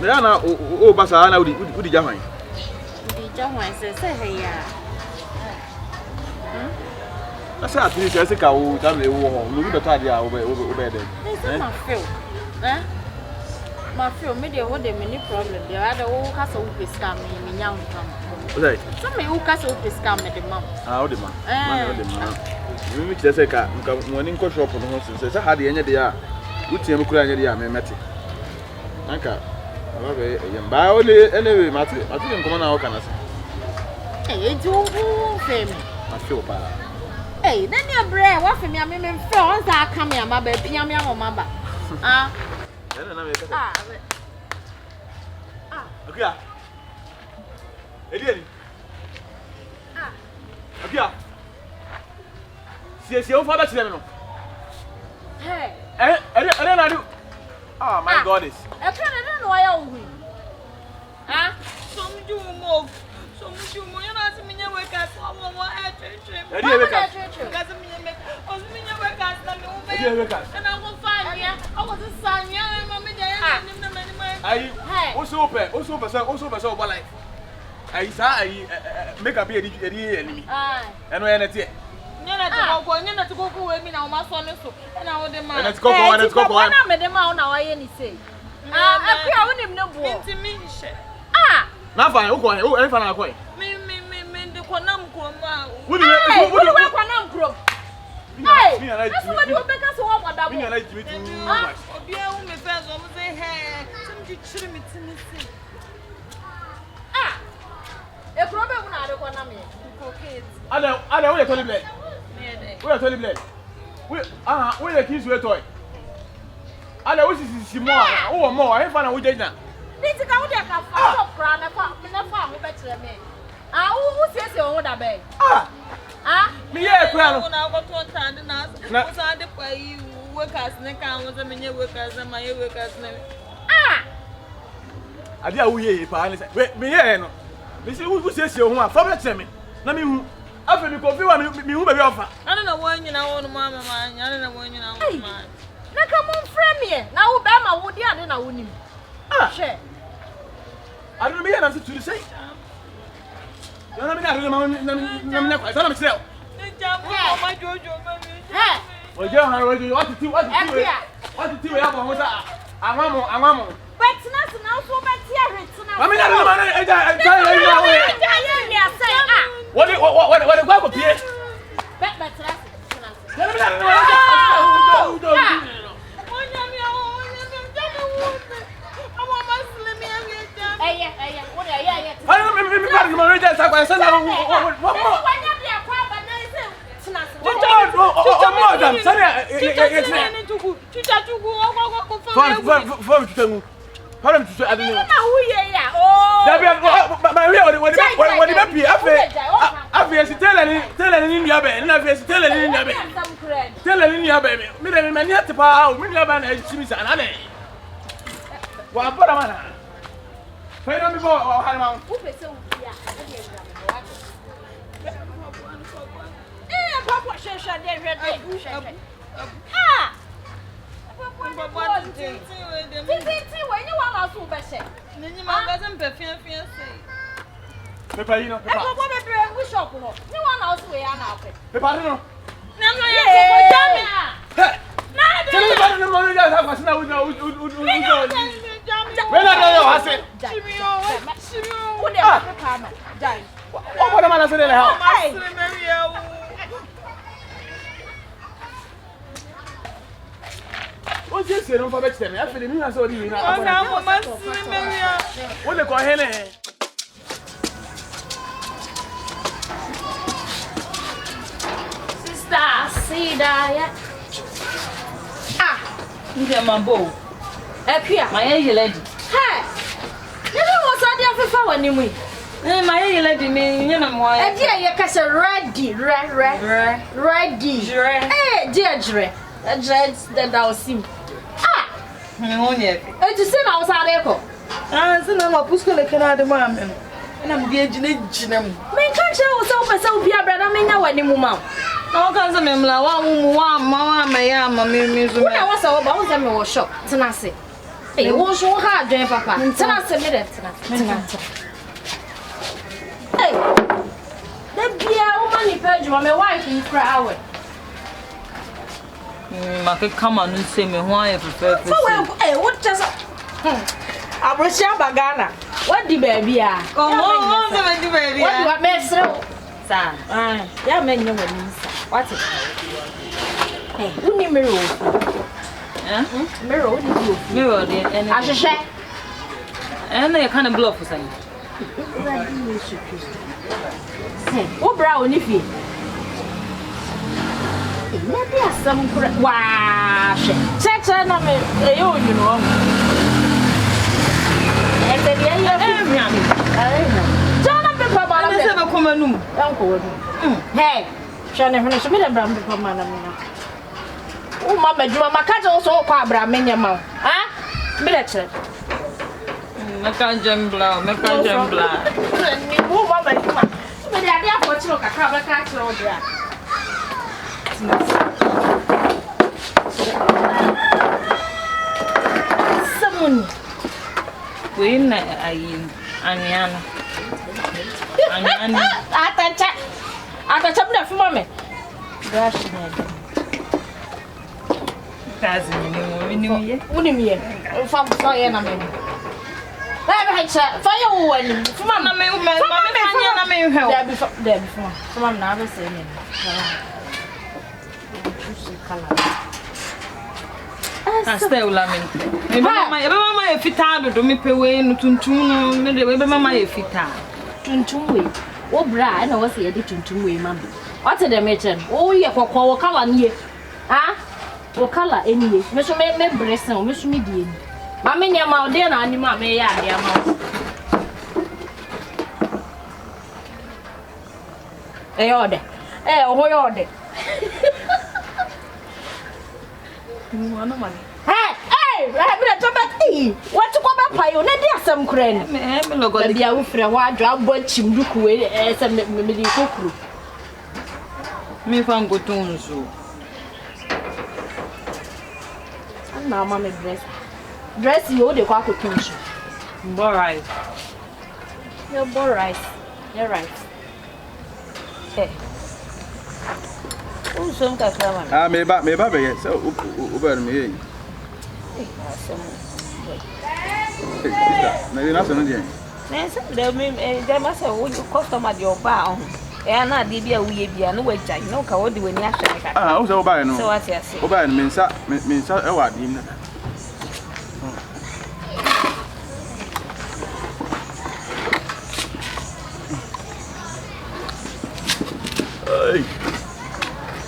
Me na o basa na udi jahwan. Udi jahwan say hey ya. Asa atiri say ka o ta le wo ho. No bi beto ade a wo be dey. Ma feel. Ma feel me dey what dey many problem. Dey ada wo ka so wo pesca me nya ntam. Ozai. So me wo ka so wo pesca me dey mam. Ah, o dey ma. Ma o dey ma. Me kire say ka nka woni nko shop no ho say ha de enye dey a. Wutie me kura enye dey a me mete. Anka Ababe yamba ole anyway mate nkomo na wo kana se. Eji wo fem. Ma feel pa. Na ne bre wa fem ya me mfe on za aka me ama ba bia me ama ba. Ah. Na me ka. Agya. Edieni. Agya. Sie o fa ba chire me no. Hey. Na do. Oh my goodness. I can't know why I will. Some do more. You know, as me, you wake us. Oh, I and I will find you. I was a son, young mamma. Also, like I saw make a beer enemy. And when it's it. You're not to go with me now, my son, and I would demand. Let's go on, let's go on. I'm a demand now. I any say. I wouldn't know what to mean. Now, fine, who if I'm quite. Me, the Quanam Croma. Would you work Quanam Crom? Hey, that's what you make us all about that. I like to meet you. Dear, me first, I'm saying, hey, some children, me. A problem when I don't want to make. I know we're totally bled. We are totally bled. We are kids with a toy. I know which is more. I find out we did now. This is how they can follow up crown and farm better me. Who says you own a bay? Me, yeah, crown. When I got to attend and ask, was I the way you workers, and I was a many workers and my workers. I did we wait, me, yeah, this is who says you want for me. Let me after you confirm me, who may offer. I don't know when you know, Mamma, I don't know when you know. Now come on, friend me. Now, Bama would ya then I wouldn't. Share. I don't know what to say. You know, I'm not quite myself. My Jojo, well, John, what to do? What to do? I'm on. But now so bad here. I mean, I don't know. What a here? What's this? You don't forget them. I feel me. I saw you. What they call him? Sister, see that? Get my bow. Appear, my lady. Hey, you know what's on the other phone anyway? My lady, me, you know why? Dear, you can ready, ready. Hey, dear, that's that I was seeing. And to say I was at echo. I'm a push like another man. And I'm getting it. My country was over so be a brother, me now any moment. All kinds of men, one, mamma, my music. I was over, I was shocked. Tenacity. Hey, what's your hard day, Papa? Tell us a minute. Hey, the beer woman, page, my wife in crowd. Make come on and say me why I prefer. Hey, what does Abrasha Bagana? What the baby are? Oh, the baby. What makes so? Sir, yeah, men, you what's it? Hey, who need mirror? Mirror, and I should say, and they kind of bluff for saying. What brown if you? Maybe some wash. Check on me, you know. And then you hey, Shana, when I submit a brown before Manamina. Oh, Mamma, you are my cat also, Quabra, Menama. Ah, Millet. Mekanjem bla. Oh, Mamma, but I have what you look at Cabra Cat or that. Someone. We Aniana. At the top of mommy. Cousin, wouldn't you? From fire, I mean. Fire one. Mamma, may help there before. Come on, now, saying. I still lament. Maybe my fitado to me pay way no tuntum, maybe my fita. Tuntum, oh, bra, and I was here to tuntum, mammy. What's the matter? Oh, yeah, for color near. Ah, what color any? Miss me breast, no, Miss Median. Mammy, your mouth, dear, and you might be at your mouth. A order. Eh, order. Hey, I'm not talking. What to come up? I only some crane. I'm not going to be a friend. Why drop what you look away as a medical crew? Me from Gotunzu. And now, Mamma, dress you, the quack with pinch. Boris. You're Boris. You're right. Hey. Oh, some customer. Ah, maybe, yes. So, over me. Maybe not so again. There must have customer at your bar. And I did be a wee beer, no way, I know how do when you actually. Ah, also buy no. So, as I say, Oban means a word.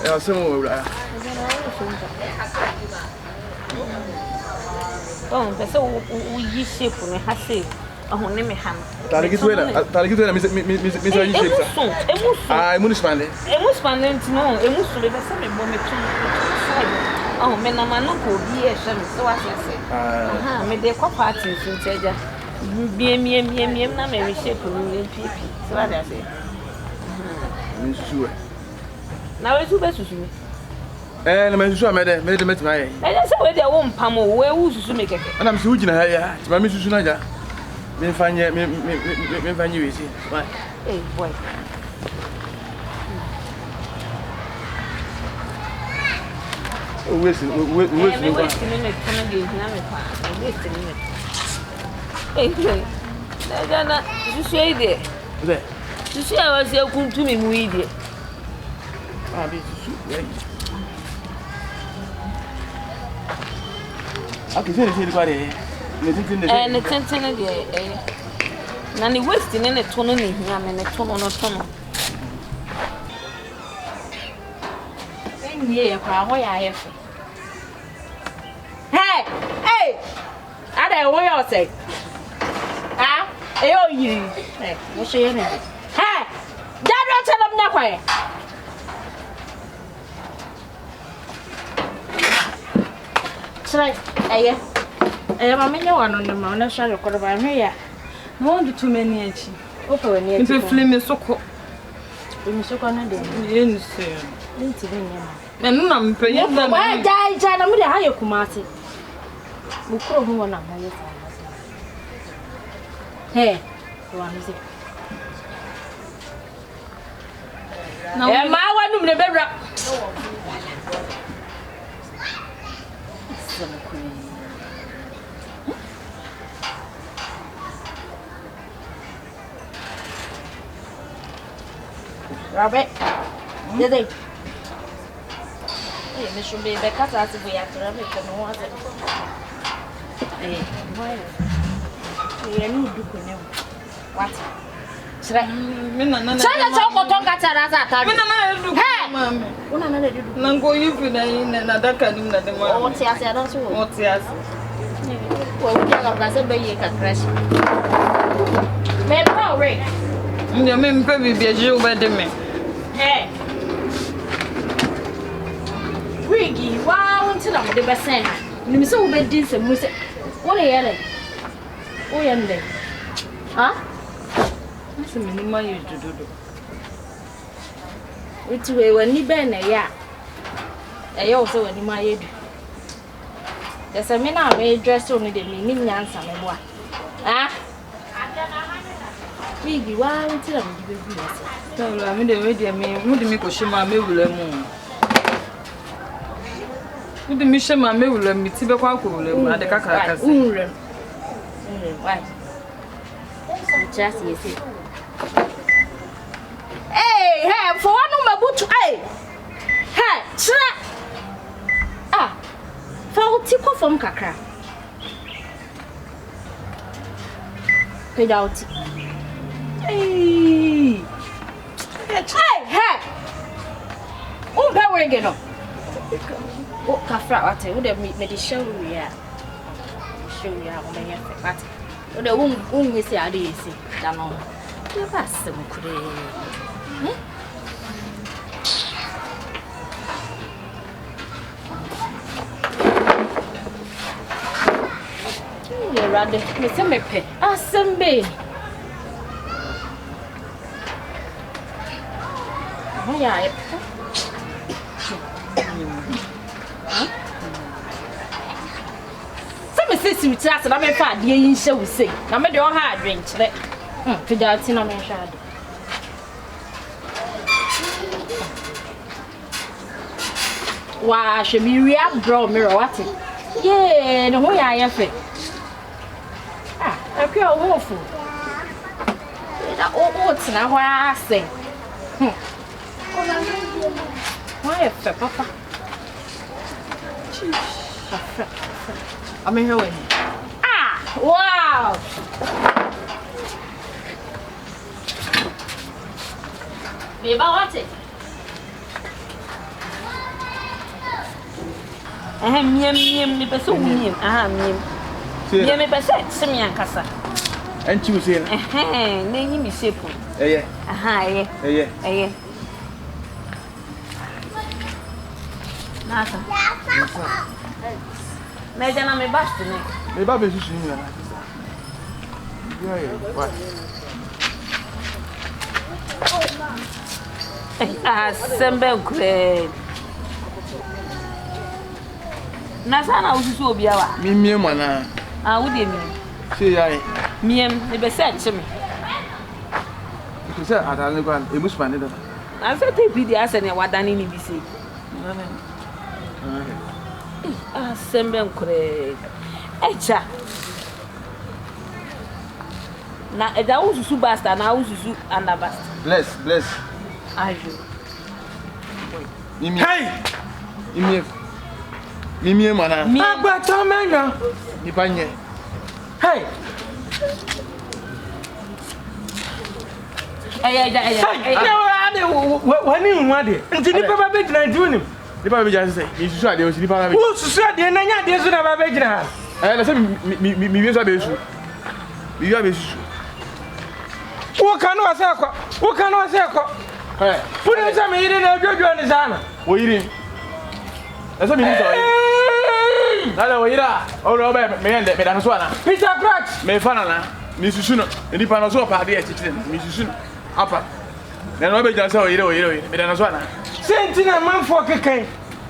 Hey, some more. oh, so we ship when we have saved. Oh, name me ham. Target, Miss I must spend it. I must spend it to know. I must live a semi moment. Oh, men, I'm not going to be a shame. So, as I say, aha, made the cop party to tell you. Be me, not maybe shape in PP. So, as I say, now it's too bad to me. And I'm sure I made a met my. And that's why they won't pummel where who's to make it. And I'm switching her. It's my Mrs. Sunaja. Me find you easy. Why? Hey, boy. Wasting minute, Canadian, wasting minute. Hey, Diana, you say there. You see, I was there to me with it. Ah, this is I can say the body. And the tension of the Nanny wasting in a tunnel in here and a tunnel on tunnel. Yeah, why I have. Hey! I don't know what you say. Ah, oh, you. What's your name? Hey! Don't tell them that way. Try, I am a million on the mountain shadow. Could have been here. No, too many. Open it. If you flame is so cold, you so can and I'm paying them. Why die, China, with a higher Kumasi? Mukro who one am I? Hey, one is it? Now, my one, never. Robert, did they? Hey, Miss Baby, cut out if we have to make them want it. Hey, why? We are new Duke. What? Should I? China talk or talk at Azata. Nango, you feel another canoe at the moment. What's yes, I don't know. What's yes? Well, we have a baby can crash. Maybe how ring. Your men baby be a Jew by the men. Hey, Wiggy, wow, until I'm the best saying. You so bad, this and music. What are you? Oh, yeah, huh? What's the minimum you do? Which way when you been a ya? I also when you my head. There's a man I made dress only the meaning answer, my boy. Ah, Wiggy, wow, until I'm the baby. I mean, the radio may make a shima me will moon. Would the mission my me will meet Tibaco at the Cacas? Why? Just you see. Hey, for one of my boot, hey, snap. Ah, for Tico from Cacra. Paid out. Hey, where get up? Oh, Cafra, what I would have made the show we are. Show you how many but the womb is the idea. Damn, you pass some crazy. Rather, Miss Mepe, Assembly. Oh, yeah. Some sister with us, and I'm a fat, you shall say. I'm a door hard drink. Without in a man shad. Why should be real bro mirror what it? Yeah, no way I am fit. I feel awful. That oats now why I say. Why a papa? I'm here with ah, wow. Baby, what it? Me person me. Me person see me ankasa. And you say, na me shape. Nasa. Na jana me basta ne. me babe susu ni na. Yeah, what? Sembe kure. Nasa na ususu obiawa. Mimie mwana. Ah, wo de mi. Say yai. Miem, me be search me. You say adale kwan emusman ni da. Na say take video ase ne wadani ni bi say. Sembe kure. Echa. Na eja ususu basta na ususu andabasta. Bless. Ajo. Mimie. Hey! Mimie mana. Agba to menga. Nipa nye. Hey. Wani nwade. Nti nipa ba be gina dunim. Nipa be jase say, mi susu ade o si nipa na be. Wo susu ade na nya ade so na ba be gina. Na say mi so be su. Mi yo be susu. Wo kan wa say akwa. Wo kan wa say akwa. Hey. Funu say me yire na dwodwo ni sana. Wo yire. Na say mi ni so. Nada wo yira. O ro be me yende me da no so ana. Peter Pratt. Me fa na na. Mi susu no. Nipa no so pa ade e chichire. Mi susu apa. Na no be jase o yire. Me da no so ana. Sentina man for kekan.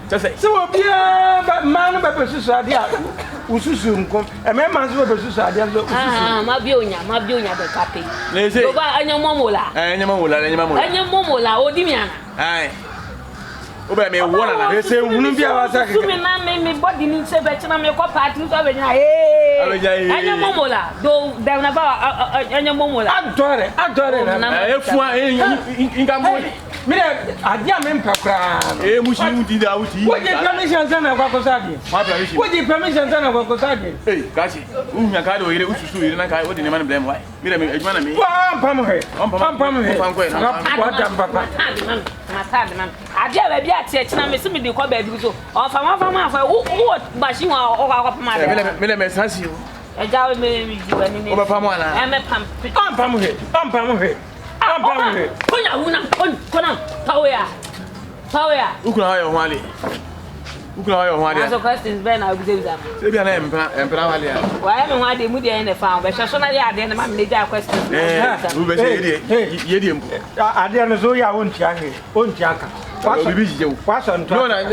Just say. So bia man ba be susu ade a. ususu nkom e me man so be susu ade so ususu ma bi onya be kape le se go ba anyamomola anyamomola odi mi ana ai oba me wona na e se hunu bia wa sa su mi na me body ni se be china me ko party so be nya eh anyamomola do dem na ba anyamomola adore na efua inga mo mire adia me mpakra mushi muti da uti woje permission sana kwa kosadi woje permission sana kwa kosadi kachi unya ka do yire ususu yire na ka wodi ne man blame why mire me adwuma na me pam he wada papa matad man adia ba bia tie china me se me de kwa ba bi so o fa ma fa wo bashi wa o kwa pam ada mire me sasi o eja me jiwa ni o ba pam ana me pam he Konya una kona power ukuna wa yo hwale aso questions be na obiza se bia na empra wale ya wa me hwa de mu de na fa be hweso na ya de na ma me ja questions u be se ye mbu ade no so ya wonti aka bibi jije kwaso nto no na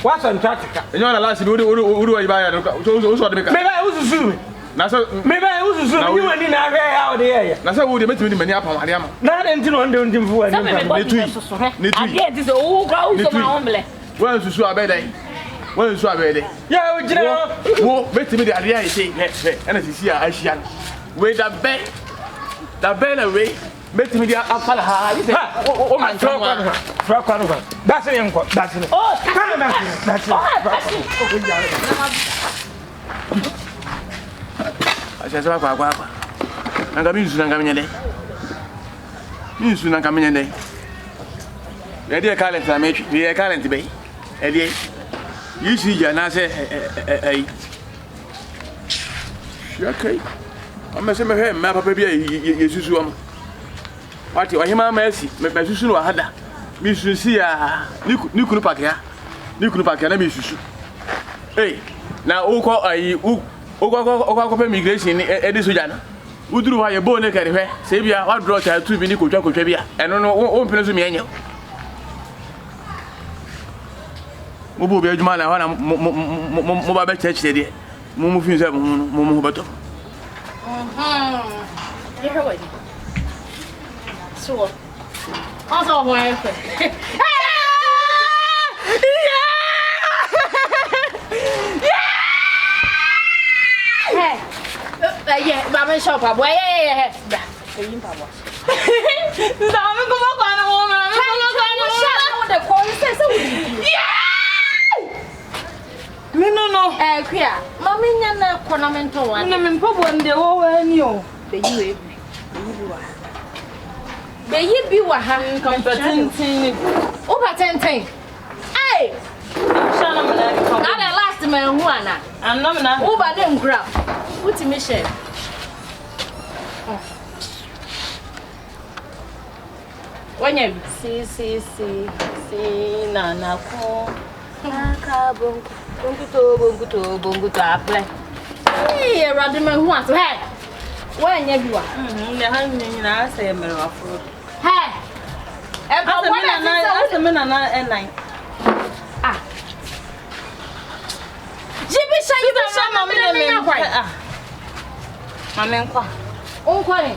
kwaso nto atika enyo na last uri wa ibaya so de beka me ba ususu na so me ba ususu ni wani na ahwe ya o de ya na so wo de metimi ni mani apam ade ama na de ntino nde ntimfu wani ne tu ade dis o ga o so ma homble wa susu abedai wa susu abedai ya o jira wo metimi de ade ya ite ena sisi a ahia we da be na we metimi de afala ha ite o man tama fra kwanu kwa that's it enko that's it oh that's Asha kwa nanga minsu nanga menyende ede calendar na mechi we calendar be ede yisi ja na se okay amma se me he ma papa bia yesusu am wati wahima ma asi me susu no hada mi susu ya ni kunu pakya na mi susu na uko ayi Ogo immigration edi soja na uduru wa ye bo ne kare hwe se bia wa draw ta tu bi ni kotwa bia eno no o mpene so mi enye mo bo bi adwuma na na mo ba be church de mo fi se mo beto ye hewa ni so also ho efe yeah, mama shop boy. Yeah. Eyin pa bo. Ndame ko ba kwa na wo me. Shut the call say we. Yeah! Me no. Kwia, mama nya na konamento wan. Na me mpobo nde wo wa ni o. Be yi bi wa ha Competentin. O patenten. Hey! Shana me na ko. Na the last man hu ana. Anam na. Wo ba dem grab. What me share? Wanya si na ko aka bonguto apply eh rade me hu aso he wanya bi wa ne han ni na say mere wa fro he e ba wona asa me na enai ah jibi shayi ba mama me na kwai mama nkwa onkwa ni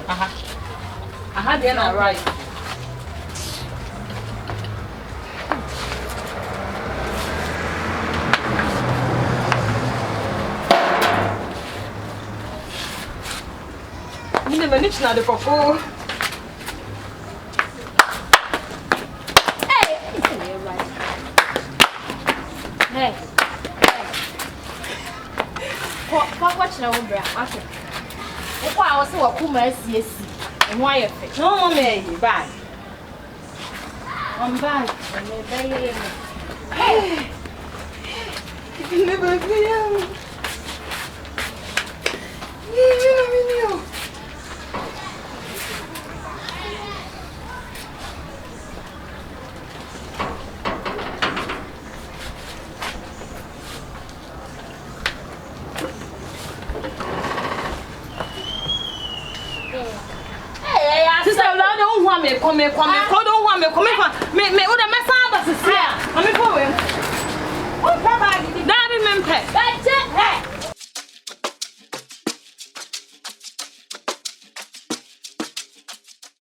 aha de na right Mine Bernice na de koko. Hey. Watch na umbra. Okay. Okwa awose wakuma asiesi. Enwa ye fe. No mo me bye. On bag. Me baye. Hey. Never be. Minho. Sister, I don't want me come. Me,